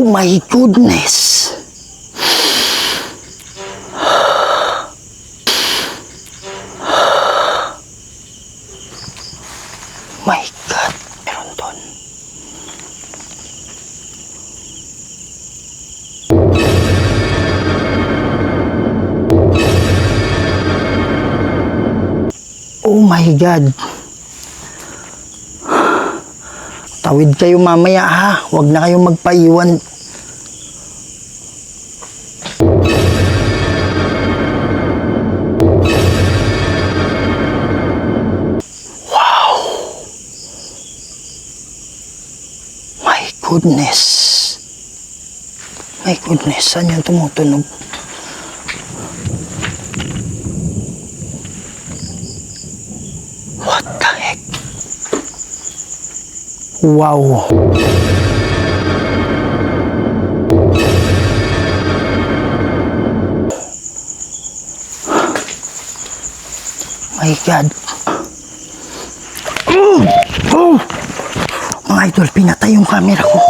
my goodness. My God, meron doon. Oh my God. Tawid kayo mamaya ha. Huwag na kayong magpaiwan. Wow. My goodness. My goodness. Saan yung tumutunog? What the heck? Wow. My God. Oh! Mga idol, pinatay yung camera ko.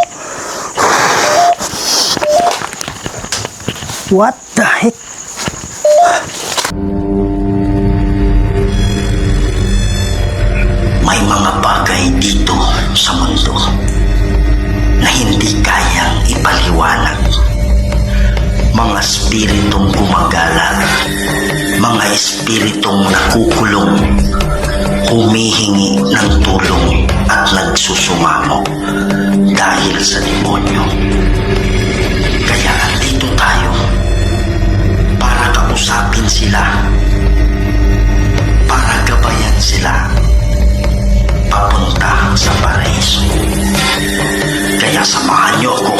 What the heck? May mga bagay dito sa mundo na hindi kayang ipaliwanag. Mga espiritong gumagala, mga espiritong nakukulong, humihingi ng tulong at nagsusumamo dahil sa demonyo. Kaya andito tayo para kausapin sila, para gabayan sila papunta sa paraiso. Kaya samahan niyo ako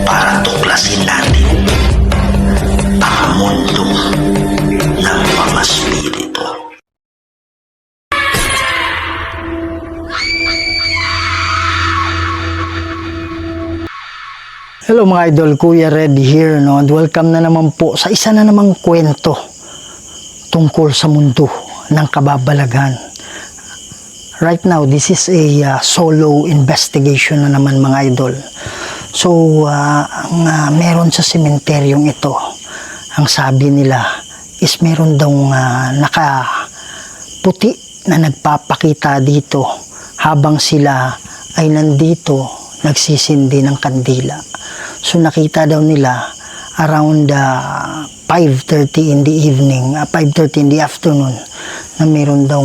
para tuklasin natin ang mundo ng mga spirito. Hello mga idol, Kuya Red here, no? And welcome na naman po sa isa na namang kwento tungkol sa mundo ng kababalaghan. Right now, this is a solo investigation na naman mga idol. So, meron sa sementeryong ito, ang sabi nila is meron daw nakaputi na nagpapakita dito habang sila ay nandito nagsisindi ng kandila. So, nakita daw nila around 5:30 in the evening, 5:30 in the afternoon, na meron daw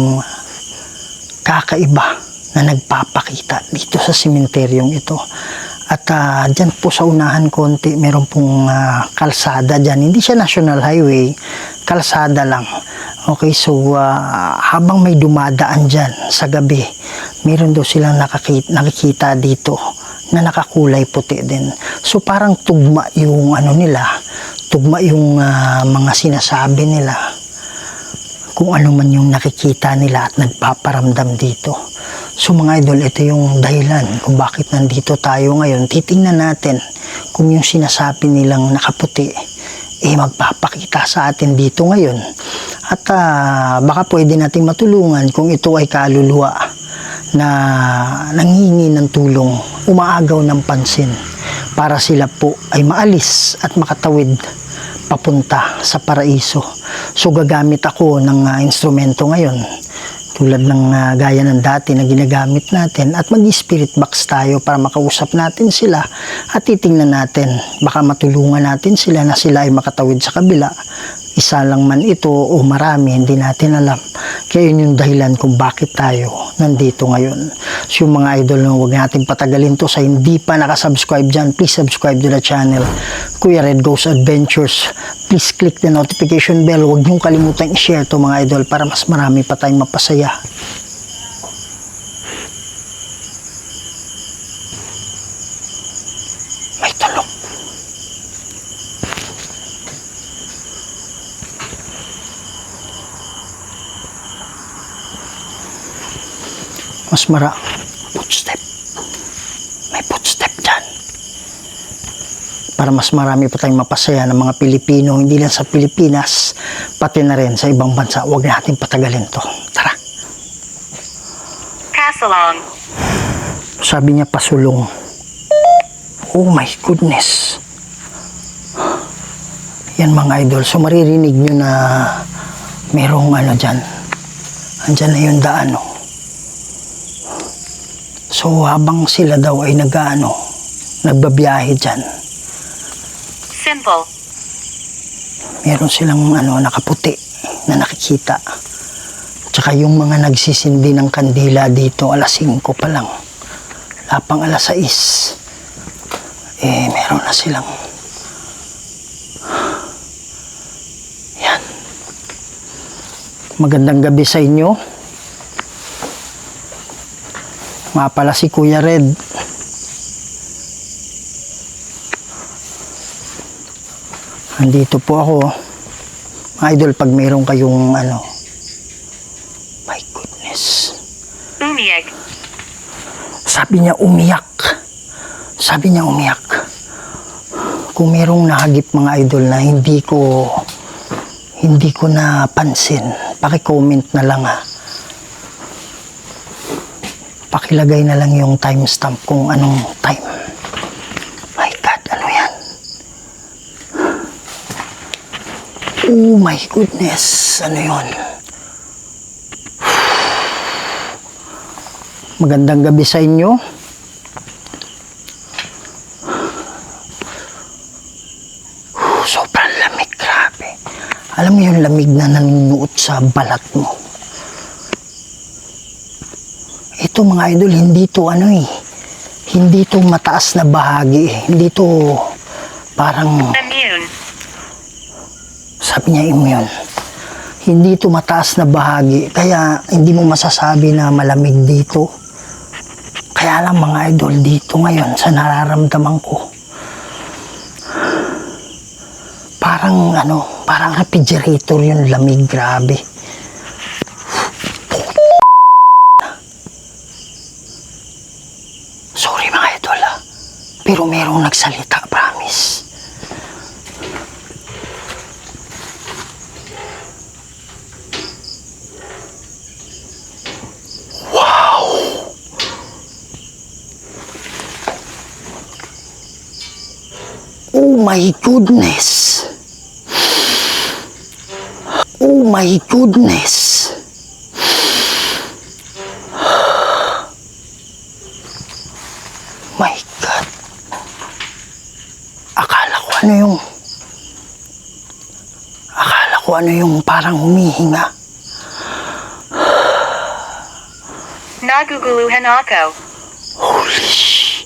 kakaiba na nagpapakita dito sa sementeryong ito. At dyan po sa unahan konti, meron pong kalsada dyan. Hindi siya national highway, kalsada lang. Okay, so habang may dumadaan dyan sa gabi, meron daw silang nakikita dito na nakakulay puti din. So parang tugma yung tugma yung mga sinasabi nila, kung ano man yung nakikita nila at nagpaparamdam dito. So mga idol, ito yung dahilan kung bakit nandito tayo ngayon. Titingnan natin kung yung sinasabi nilang nakaputi magpapakita sa atin dito ngayon. At baka pwede natin matulungan kung ito ay kaluluwa na nanghingi ng tulong, umaagaw ng pansin para sila po ay maalis at makatawid papunta sa paraiso. So gagamit ako ng instrumento ngayon tulad ng gaya ng dati na ginagamit natin, at mag-spirit box tayo para makausap natin sila at titingnan natin, baka matulungan natin sila na sila ay makatawid sa kabila. Isa lang man ito o marami, hindi natin alam. Kaya yun yung dahilan kung bakit tayo nandito ngayon. So yung mga idol, huwag natin patagalin to. Sa hindi pa nakasubscribe dyan, please subscribe to the channel Kuya Red Goes Adventures. Please click the notification bell. Huwag niyong kalimutan i-share to mga idol para mas marami pa tayong mapasaya. May tulog. Mas footstep. May footstep dyan. Para mas marami pa tayong mapasaya ng mga Pilipino, hindi lang sa Pilipinas, pati na rin sa ibang bansa. Huwag natin patagalin to. Tara. Pass along. Sabi niya pasulong. Oh my goodness. Yan mga idol. So maririnig nyo na merong ano dyan. Andyan na yung daan. Oh. So habang sila daw ay nagbabiyahe dyan. Simple. Meron silang nakaputi na nakikita. Tsaka yung mga nagsisindi ng kandila dito, alas 5 pa lang. Lapang alas 6. Meron na silang. Yan. Magandang gabi sa inyo. Nga pala si Kuya Red. Andito po ako. Mga idol, pag mayroon kayong my goodness. Umiyak. Sabi niya umiyak. Kung merong nahagip mga idol na hindi ko napansin, paki-comment na lang ha. Pakilagay na lang yung timestamp kung anong time. My God, ano yan? Oh my goodness, ano yun? Magandang gabi sa inyo. Sobrang lamig, grabe. Alam mo yung lamig na naninuot sa balat mo. Ito mga idol, hindi to mataas na bahagi. Hindi to parang, Immune. sabi niya immune. Hindi to mataas na bahagi, kaya hindi mo masasabi na malamig dito. Kaya lang mga idol, dito ngayon sa nararamdaman ko, parang refrigerator yung lamig, grabe. Sorry mga idol pero merong nagsalita, promise. Wow! Oh my goodness! Oh my goodness! My God! Akala ko ano yung parang humihinga. Naguguluhan ako. Holy sh...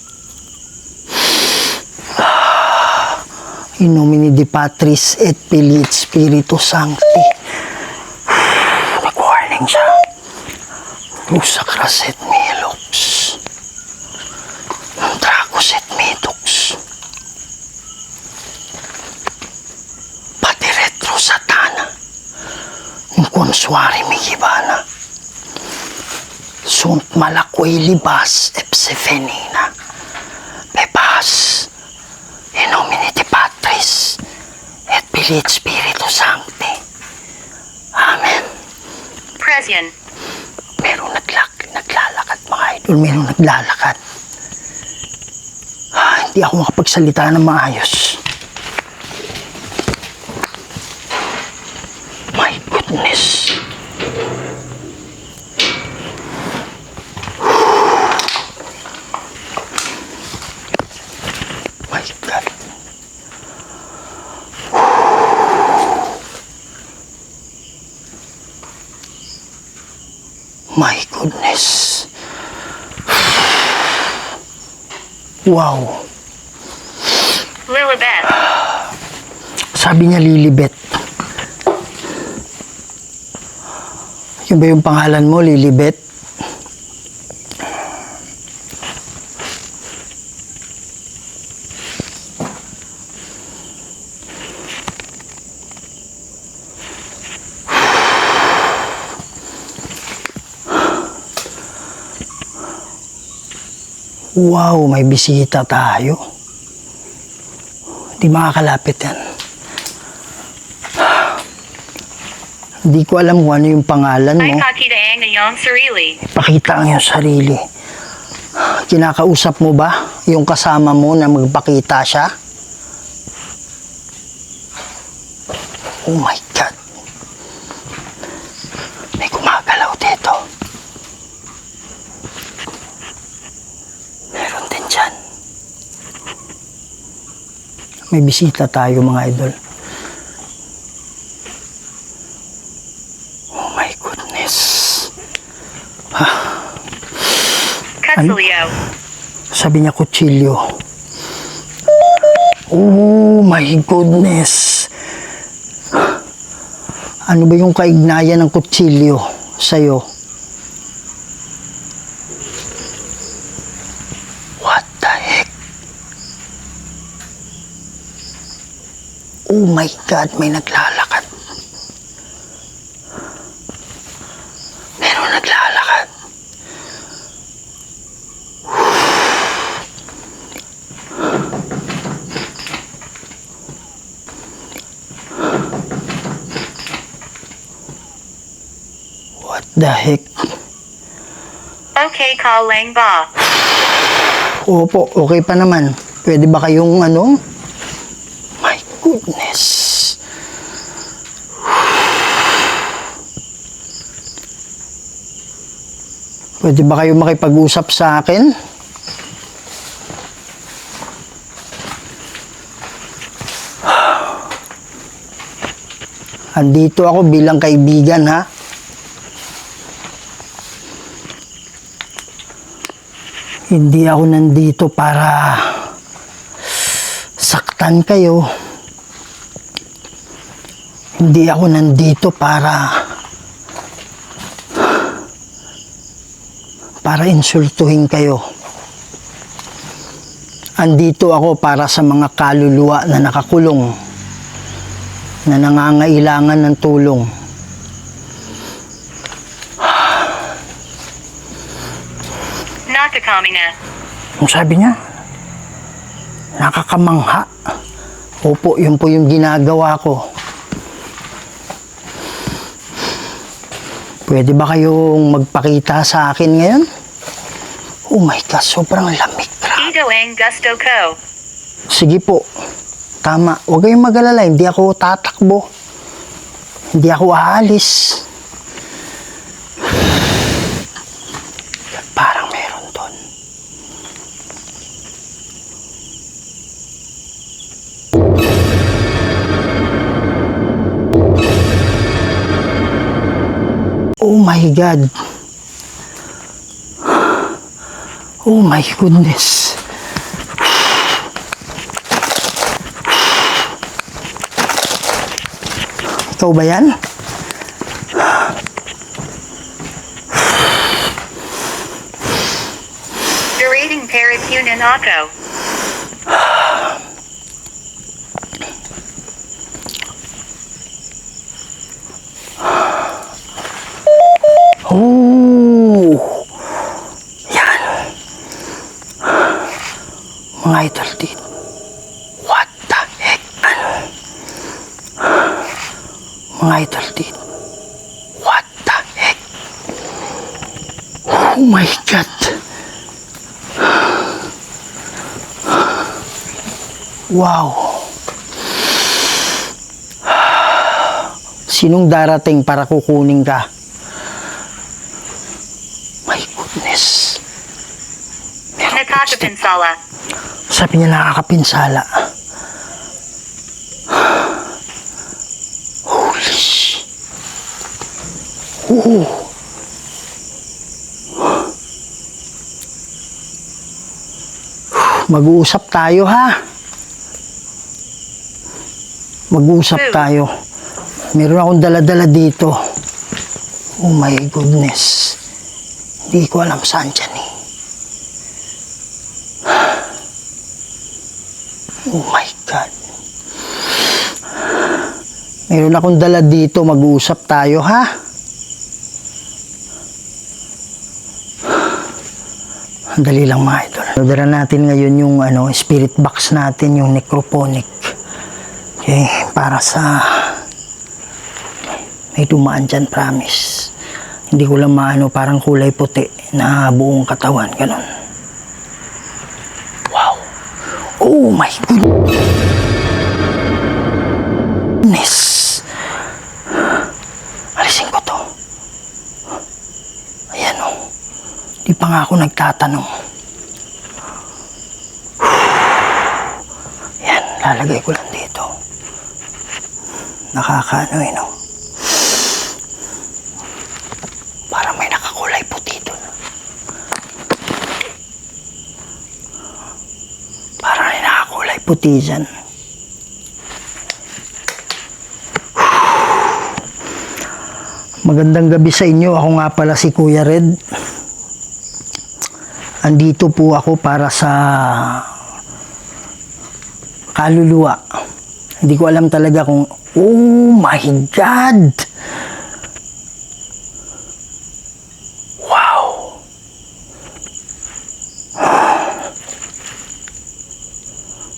In nomine Dei Patris et Filii et Spiritus Sancti. Nag-warning siya. Lusa Craset Milux. Dracos et Midux. Pati retro Satana. Yung konsuari Migibana. Sunt malakoy libas epsefenina. Bebas. In nomine Dei Patris et Filii et Spiritus Sancti. Amen. Presyon. Merong naglalakad mga idol. Merong naglalakad. Hindi ako makapagsalita ng maayos. My goodness. My God. My goodness. Wow. Lilibet. Sabi niya Lilibet. Yun ba yung pangalan mo, Lilibet? Wow, may bisita tayo. Hindi makakalapit yan. Hindi ko alam kung ano yung pangalan Ay mo. kakita ang iyong sarili. Ipakita ang iyong sarili. Kinakausap mo ba yung kasama mo na magpakita siya? Oh my God. May gumagalaw dito. Meron din dyan. May bisita tayo mga idol. Oh my goodness. Cutsilio. Sabi niya kutsilyo. Oh my goodness. Ano ba yung kaignayan ng kutsilyo sa'yo? What the heck? Oh my God, may naglalakad. Meron naglalakad. What the heck? Okay, call Lang Ba. Opo, okay pa naman. Pwede ba kayong ano? My goodness. Pwede ba kayo makipag-usap sa akin? Andito ako bilang kaibigan, ha? Hindi ako nandito para saktan kayo. Hindi ako nandito para insultuhin kayo. Andito ako para sa mga kaluluwa na nakakulong, na nangangailangan ng tulong. Nakakamina. Ang sabi niya, nakakamangha. Opo, yun po yung ginagawa ko. Pwede ba kayong magpakita sa akin ngayon? Oh my God, sobrang lamig. Ito ang gusto ko. Sige po, tama. Huwag kayong mag-alala, hindi ako tatakbo. Hindi ako aalis. Parang meron doon. Oh my God. Oh my goodness. Ikaw ba yan? Durating Paratunan ako. Oh! Yan. Mga idol dito. What the heck? Ano? Mga idol dito. What the heck? Oh my God! Wow! Sinong darating para kukunin ka? My goodness. Meron Nakakapinsala. Sabi niya nakakapinsala. Holy sh... Oh. Mag-uusap tayo, ha? Mag-uusap tayo. Meron akong dala-dala dito. Oh my goodness. Hindi ko alam saan dyan eh. Oh my God. Meron akong dala dito. Mag-uusap tayo, ha? Dali lang mga idol. Dala natin ngayon yung spirit box natin, yung necrophonic. Okay, para sa may dumaan dyan, promise. Hindi ko lang maano, parang kulay puti na buong katawan, ganun. Oh my goodness. Alisin ko to. Ayan o. Di pa nga ako nagtatanong. Ayan, lalagay ko lang dito. Nakakaano no? Parang may nakakulay puti doon. Parang may nakakulay puti dyan. Magandang gabi sa inyo. Ako nga pala si Kuya Red. Andito po ako para sa kaluluwa. Hindi ko alam talaga kung, oh my God! Wow!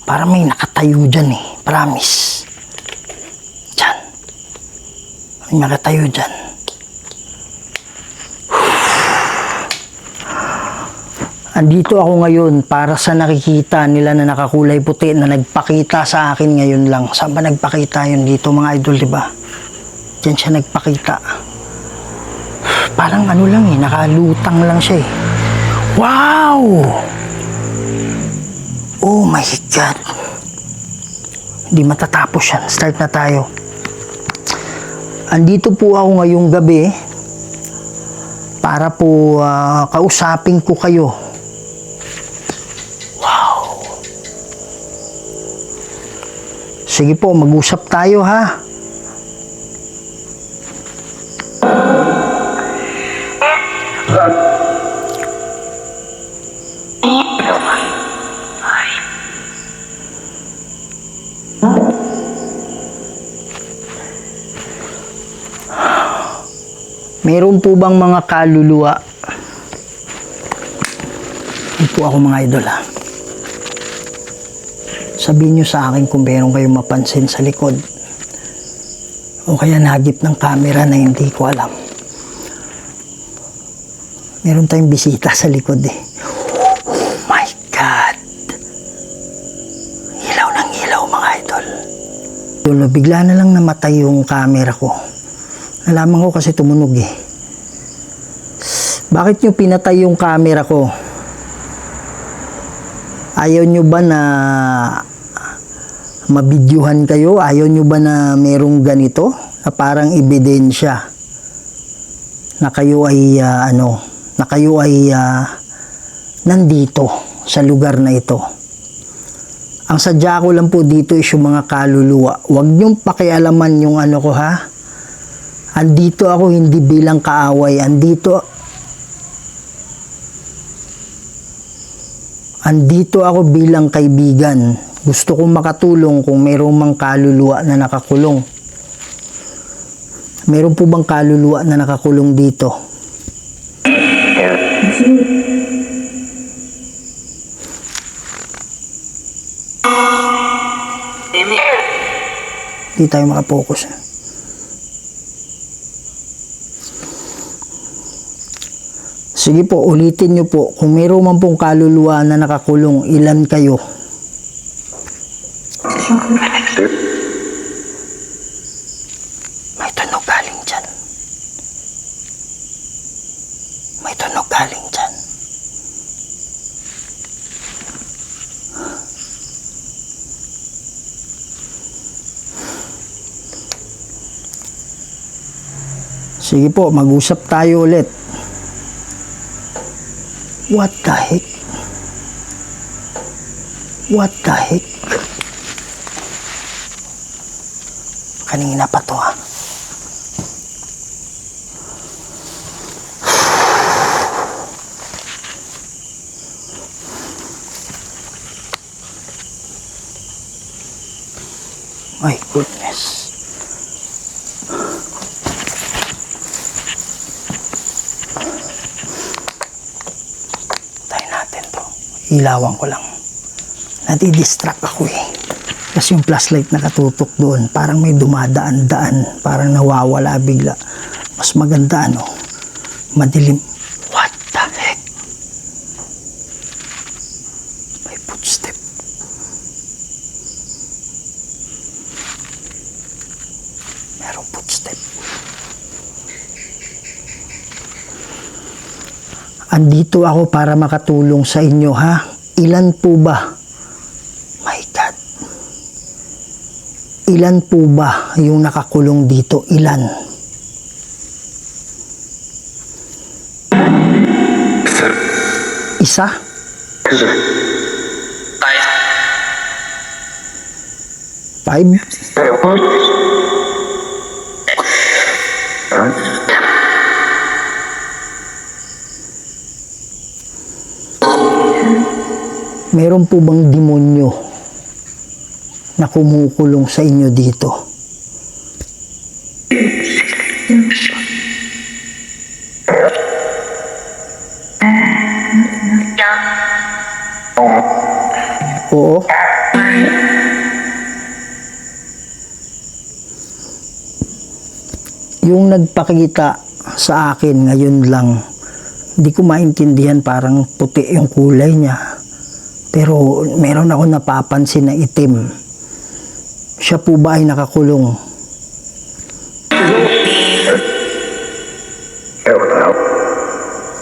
Parang may nakatayo dyan eh. Promise. Dyan. May nakatayo dyan. Andito ako ngayon para sa nakikita nila na nakakulay puti na nagpakita sa akin ngayon lang. Saan ba nagpakita yun dito mga idol, diba? Diyan siya nagpakita. Parang ano lang eh, nakalutang lang siya eh. Wow! Oh my God! Hindi matatapos yan. Start na tayo. Andito po ako ngayong gabi para po kausapin ko kayo. Sige po, mag-usap tayo ha. Meron po bang mga kaluluwa? Hindi po ako mga idol ha. Sabihin nyo sa akin kung meron kayong mapansin sa likod. O kaya nagip ng camera na hindi ko alam. Meron tayong bisita sa likod eh. Oh my God! Ilaw ng ilaw mga idol. Bigla na lang namatay yung camera ko. Nalaman ko kasi tumunog eh. Bakit nyo pinatay yung camera ko? Ayaw nyo ba na mabidyuhan kayo? Ayaw nyo ba na merong ganito? Na parang ebidensya na kayo ay nandito sa lugar na ito. Ang sadya ko lang po dito is yung mga kaluluwa. Huwag nyong pakialaman yung ano ko ha. Andito ako hindi bilang kaaway. Andito ako bilang kaibigan. Gusto kong makatulong kung mayroong mang kaluluwa na nakakulong. Meron po bang kaluluwa na nakakulong dito? Hindi tayo makapokus. Sige po, ulitin nyo po. Kung mayroon man pong kaluluwa na nakakulong, ilan kayo? May tunog galing dyan. May tunog galing dyan. Sige po, mag-usap tayo ulit. What the heck? What the heck? Kanina pa to ha. My goodness. Ilawan ko lang. Nadi-distract ako eh. Kasi yung flashlight nakatutok doon, parang may dumadaan-daan, parang nawawala bigla. Mas maganda madilim. What the heck? May footstep. Andito ako para makatulong sa inyo, ha? Ilan po ba? My God. Ilan po ba yung nakakulong dito? Ilan? Isa? Five? Meron po bang demonyo na kumukulong sa inyo dito? Oo. Yung nagpakita sa akin ngayon lang, hindi ko maintindihan, parang puti yung kulay niya. Pero meron ako napapansin na itim. Siya po ba ay nakakulong?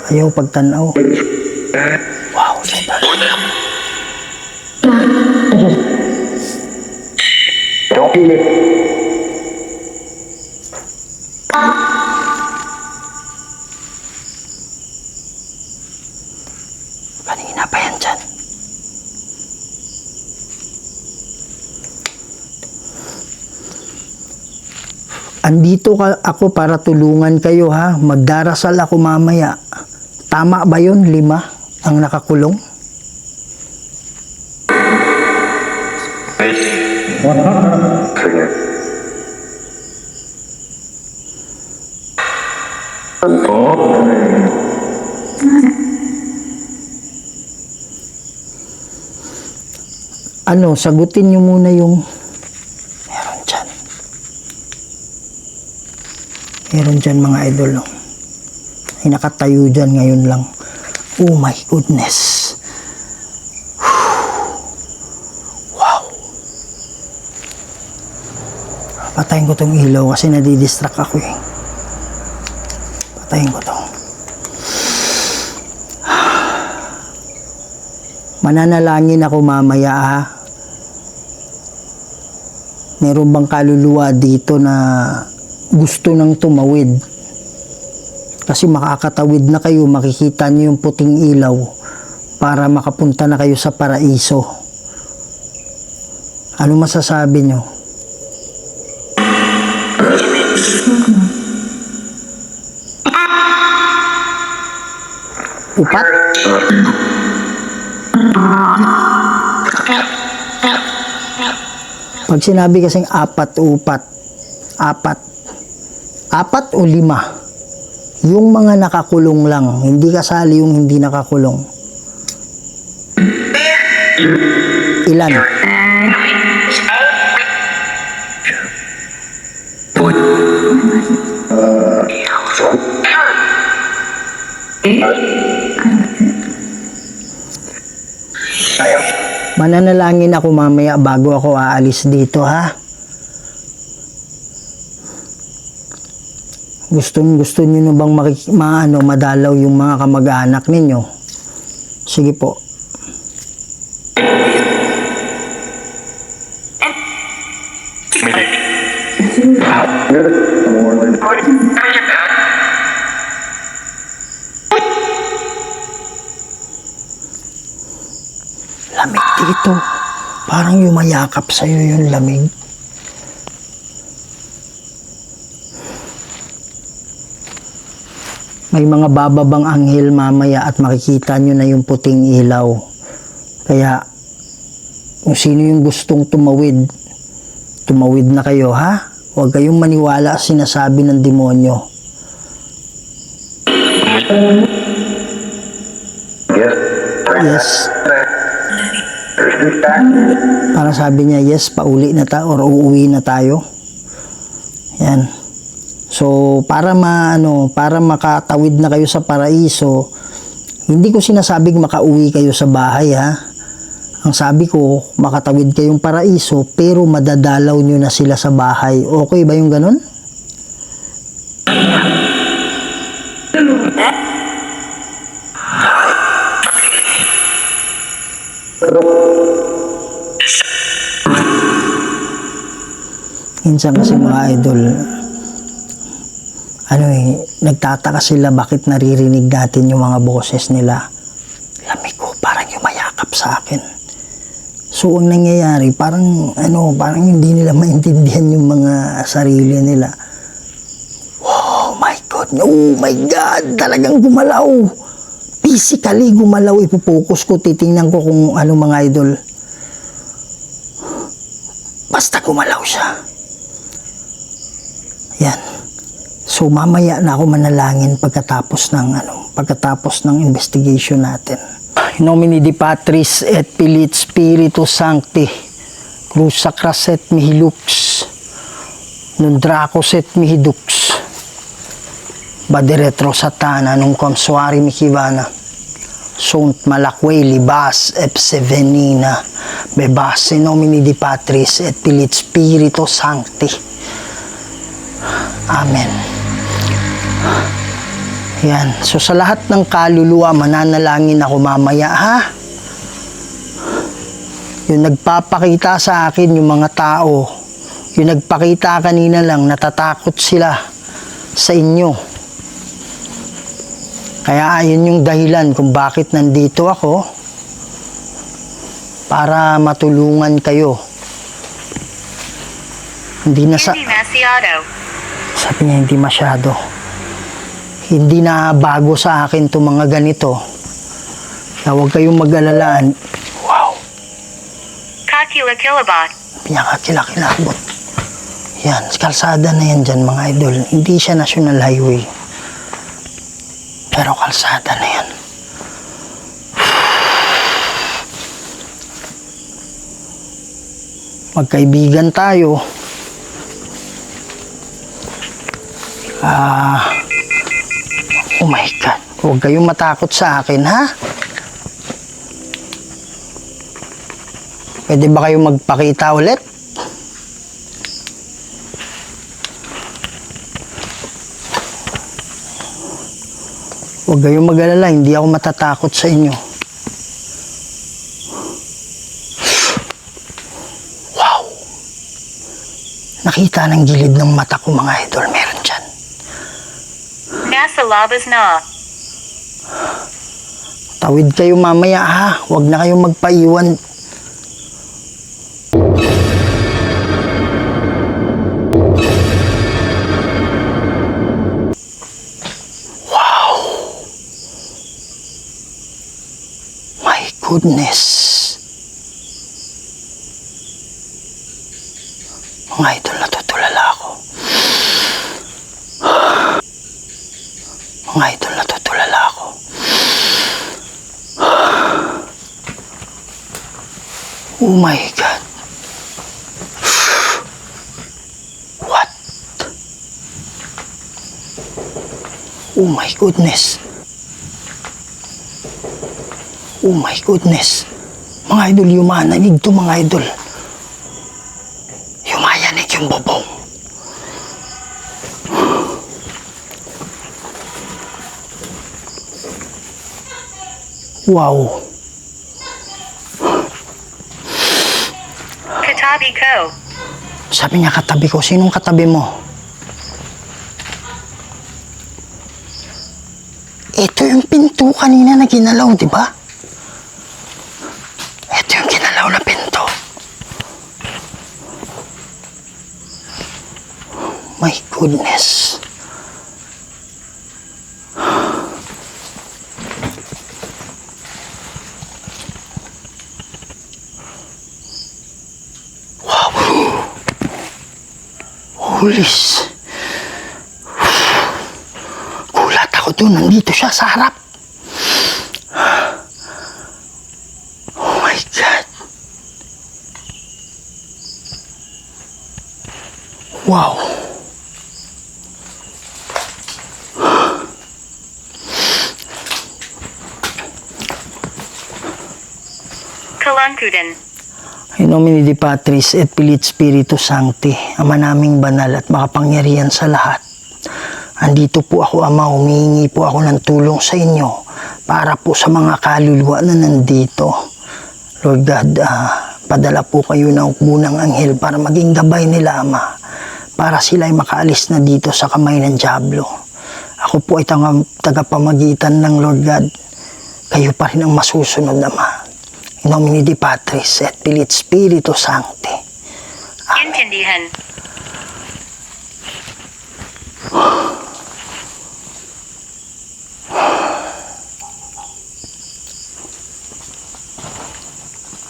Ayaw pagtanaw. Wow, siya. Kanina pa yan dyan. Andito ako para tulungan kayo, ha. Magdarasal ako mamaya. Tama ba yun? 5 ang nakakulong? Ano, sagutin nyo muna yung meron dyan. Meron dyan mga idol. No? Ay nakatayo dyan ngayon lang. Oh my goodness. Wow. Patayin ko tong ilaw kasi nadidistract ako eh. Patayin ko to. Mananalangin ako mamaya, ha. Meron bang kaluluwa dito na gusto nang tumawid? Kasi makakatawid na kayo, makikita niyo yung puting ilaw para makapunta na kayo sa paraiso. Ano masasabi niyo? Upat? Pag sinabi kasing 4 o 4, 4 o 5, yung mga nakakulong lang, hindi kasali yung hindi nakakulong. Ilan? Mananalangin ako mamaya bago ako aalis dito, ha. Gusto niyo bang madalaw yung mga kamag-anak ninyo? Sige po. Lamig dito. Parang yumayakap sa'yo yung lamig. May mga bababang anghel mamaya at makikita nyo na yung puting ilaw. Kaya, kung sino yung gustong tumawid, tumawid na kayo, ha? Huwag kayong maniwala sa sinasabi ng demonyo. Yes. Para sabi niya, yes, pauli na tayo or uuwi na tayo. Yan. So, para makatawid na kayo sa paraiso, hindi ko sinasabing makauwi kayo sa bahay, ha. Ang sabi ko, makatawid kayong paraiso, pero madadalaw nyo na sila sa bahay. Okay ba yung ganun? Minsan kasi mga idol, nagtataka sila bakit naririnig natin yung mga boses nila. Lamig ko, parang yumayakap sa akin. So, ang nangyayari, parang hindi nila maintindihan yung mga sarili nila. Oh my God, talagang gumalaw. Physically gumalaw, ipupokus ko, titingnan ko kung ano mga idol. Basta gumalaw siya. Yan. So mamaya na ako manalangin pagkatapos ng investigation natin. In nomine Di Patris et Filii Spiritus Sancti, Cruz Sacras et mihi lux, non Dracos et mihi dux, Baderetro Satana non consuari mikivana, sunt malaque libas epse venina, bebas in nomine Di Patris et Filii Spiritus Sancti. Amen. Yan. So sa lahat ng kaluluwa, mananalangin ako mamaya, ha? Yung nagpapakita sa akin, yung mga tao, yung nagpakita kanina lang, natatakot sila sa inyo. Kaya ayun yung dahilan kung bakit nandito ako, para matulungan kayo. Hindi na Demasiado. Sabi niya, hindi masyado. Hindi na bago sa akin itong mga ganito. Kaya huwag kayong mag-alalaan. Wow. Kakila kilabot. Pinakakilakilabot. Yan, kalsada na yan dyan mga idol. Hindi siya national highway. Pero kalsada na yan. Magkaibigan tayo. Oh my God. Huwag kayong matakot sa akin, ha? Pwede ba kayong magpakita ulit? Huwag kayong mag-alala, hindi ako matatakot sa inyo. Wow! Nakita ng gilid ng mata ko mga idol, meron dyan. Nasa labas na. Tawid kayo mamaya ha, huwag na kayong magpaiwan. Wow! My goodness! Mga idol, natutulala ako. Mga idol, natutulala ako. Oh my God. What? Oh my goodness. Oh my goodness. Mga idol, yumayanig to mga idol. Yumayanig yung bobong. Wow. Katabi ko. Sabi niya katabi ko. Sinong katabi mo? Ito yung pinto kanina na ginalaw, di ba? Ito yung ginalaw na pinto. My goodness. Hulis. Gulat ako doon. Nandito siya sa harap. Oh my God. Wow. Kalangkudan. In nomine Di Patris et Filii Spiritus Sancti, Ama naming banal at makapangyarihan sa lahat. Andito po ako, Ama, humihingi po ako ng tulong sa inyo para po sa mga kaluluwa na nandito. Lord God, padala po kayo ng ukmunang anghel para maging gabay nila, Ama, para sila ay makaalis na dito sa kamay ng Diablo. Ako po ay tagapamagitan ng Lord God. Kayo pa rin ang masusunod, Ama. In nomine Dei Patris et Filii et Spiritus Sancti. Intindihan.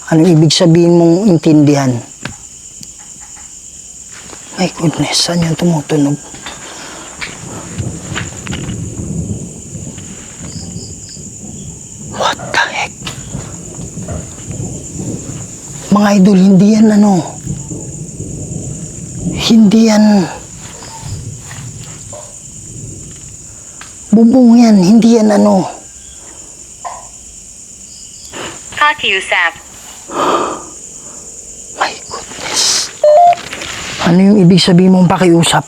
Ano ibig sabihin mong intindihan? My goodness, saan yan tumutunog? What the heck? Mga idol, hindi yan hindi yan bubong yan, hindi yan Pakiusap. My goodness. Ano yung ibig sabihin mong pakiusap?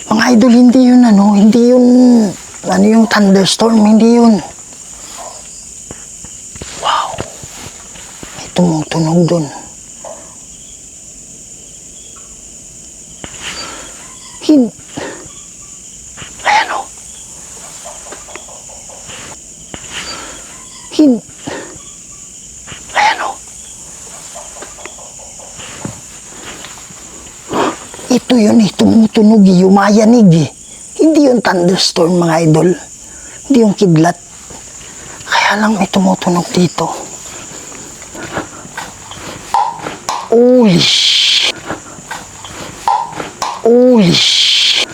Mga idol, hindi yun hindi yun, yung thunderstorm, hindi yun. Wow. May tumutunog dun. Ayan o. Ayan o. Ito yun tumutunog yumayanig Hindi yung thunderstorm, mga idol. Hindi yung kidlat. Kaya lang may tumutunog dito. Holy sh... Holy sh...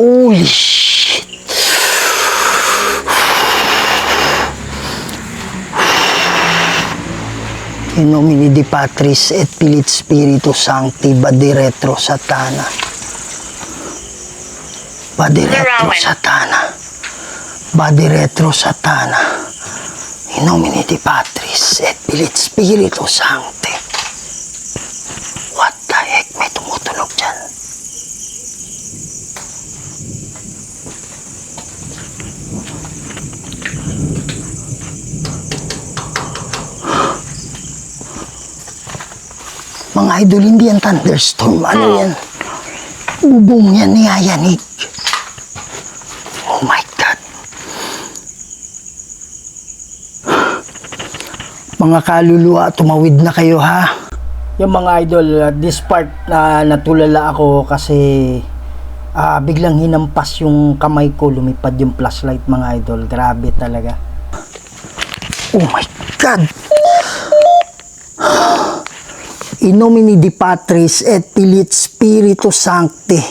Holy shit. In nomine Dei Patris et Filii et Spiritus Sancti, Vade retro Satana. Vade retro Satana. Vade retro Satana. In nomine Dei Patris et Filii et Spiritus Sancti. What the heck? May tumutunog dyan. Mga idol, hindi yan thunderstorm. Ano yan? Bubong yan, niyayanig. Oh my God. Mga kaluluwa, tumawid na kayo, ha? Yung mga idol, this part na natulala ako kasi biglang hinampas yung kamay ko, lumipad yung flashlight, mga idol. Grabe talaga. Oh my God. In nomine Dei Patris et Filii et Spiritus Sancti.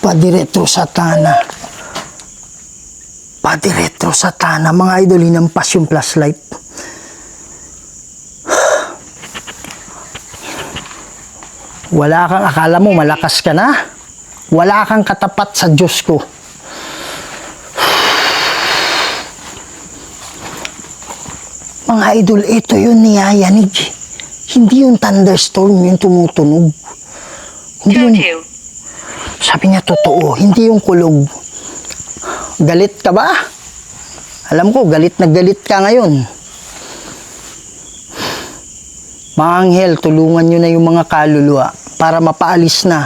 Vade retro Satana. Vade retro Satana. Mga idol, hinampas yung flashlight. Wala kang, akala mo malakas ka na? Wala kang katapat sa Diyos ko. Mga idol, ito yun niyayanig. Hindi yung thunderstorm yung tumutunog. Hindi yung, sabi niya totoo, hindi yung kulog. Galit ka ba? Alam ko, galit na galit ka ngayon. Mga anghel, tulungan nyo na yung mga kaluluwa para mapaalis na,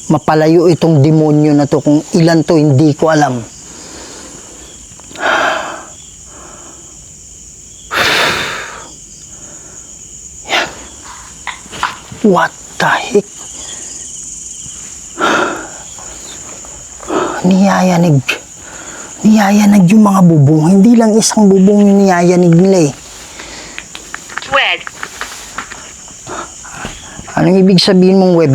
mapalayo itong demonyo na to. Kung ilan to, hindi ko alam. What the heck? Niyayanig. Niyayanig yung mga bubong. Hindi lang isang bubong yung niyayanig nila Wed. Anong ibig sabihin mong web?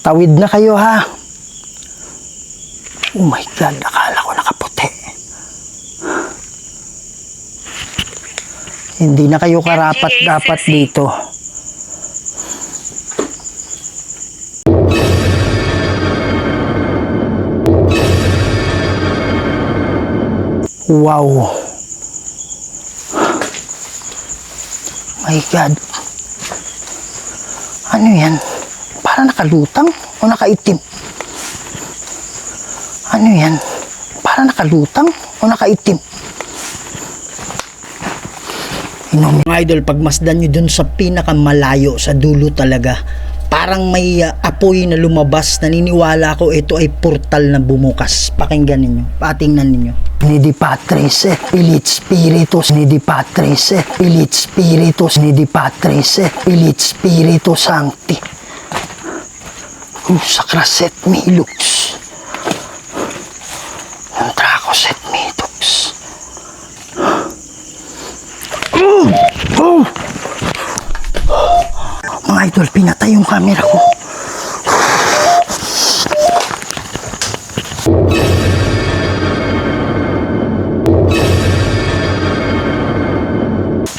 Tawid na kayo, ha? Oh my God, akala ko nakaputi. Hindi na kayo karapat-dapat dito. Wow. My God. Ano yan? Para nakalutang o nakaitim? Ano yan? Para nakalutang o nakaitim? Mga idol, pagmasdan nyo dun sa pinakamalayo, sa dulo talaga, parang may apoy na lumabas. Naniniwala ko ito ay portal na bumukas. Pakinggan ninyo, patingnan ninyo. Ni di Patris et Filii Spiritus, ni di Patris et Filii Spiritus, ni di Patris et Filii Spiritus Sancti. Sacras et Milux. Antracos et Midux. Mga idol, pinatay yung camera ko.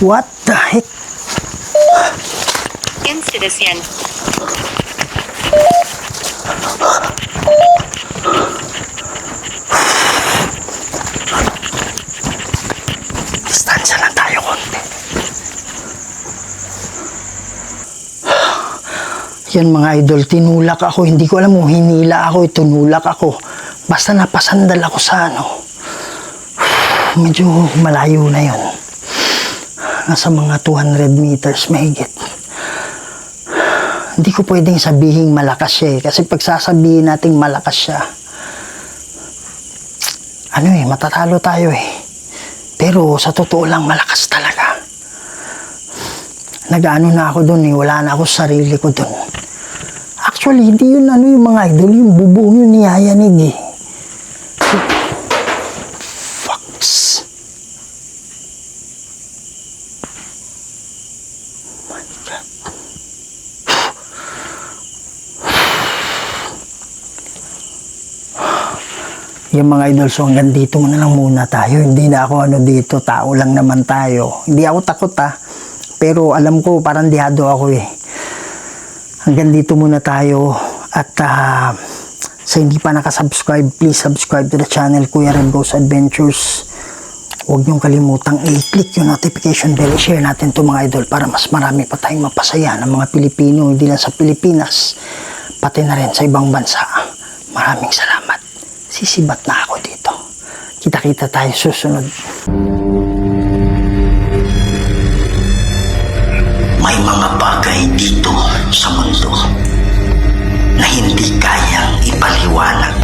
What the heck? Institution. Distansya lang tayo konti. Yan mga idol, tinulak ako. Hindi ko alam mo, hinila ako, tinulak ako. Basta napasandal ako sa ano. Medyo malayo na yon. Nasa mga 200 meters mahigit. Hindi ko pwedeng sabihin malakas siya eh. Kasi pag sasabihin nating malakas siya, ano eh, matatalo tayo eh. Pero sa totoo lang, malakas talaga. Nag-ano na ako dun eh, wala na ako sa sarili ko dun. Actually, hindi yun ano yung mga idol, yung bubong yun niyayanig eh. Fox. My God. Yung mga idol, so hanggang dito na lang muna tayo. Hindi na ako ano dito, tao lang naman tayo. Hindi ako takot ha. Pero alam ko, parang dihado ako eh. Hanggang dito muna tayo. At sa hindi pa nakasubscribe, please subscribe to the channel Kuya Red Goes Adventures. Huwag niyong kalimutang i-click yung notification bell. I-share natin to mga idol para mas marami pa tayong mapasaya ng mga Pilipino, hindi lang sa Pilipinas, pati na rin sa ibang bansa. Maraming salamat. Sisibat na ako dito. Kita-kita tayo susunod. May mga bagay dito sa mundo na hindi kayang ipaliwanag